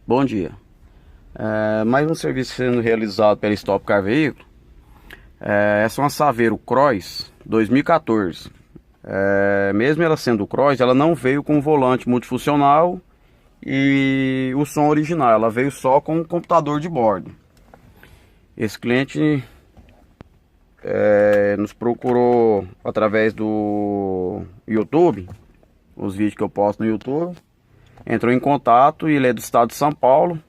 Bom dia. Mais um serviço sendo realizado pela Stop Car Veículo. Essa é uma Saveiro Cross 2014. Mesmo ela sendo Cross, ela não veio com volante multifuncional e o som original. Ela veio só com o computador de bordo. Esse cliente nos procurou através do YouTube, os vídeos que eu posto no YouTube. Entrou em contato e ele é do estado de São Paulo.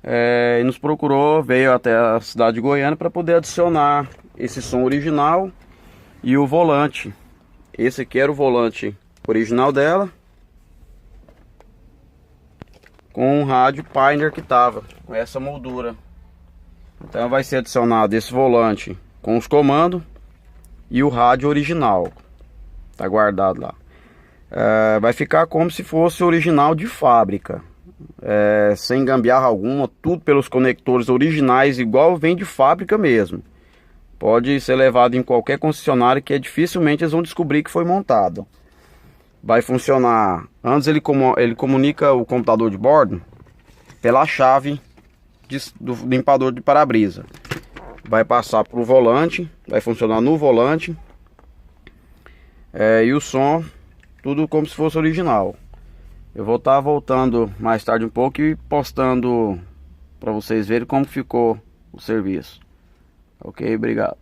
E nos procurou, veio até a cidade de Goiânia para poder adicionar esse som original e o volante. Esse aqui era o volante original dela, com um rádio Pioneer que tava com essa moldura. Então vai ser adicionado esse volante com os comandos e o rádio original. Tá guardado lá. Vai ficar como se fosse original de fábrica. Sem gambiarra alguma, tudo pelos conectores originais, igual vem de fábrica mesmo. Pode ser levado em qualquer concessionária que dificilmente eles vão descobrir que foi montado. Vai funcionar, antes ele comunica o computador de bordo pela chave do limpador de para-brisa. Vai passar para o volante, vai funcionar no volante. E o som, tudo como se fosse original. Eu vou estar voltando mais tarde um pouco e postando para vocês verem como ficou o serviço. Ok, obrigado.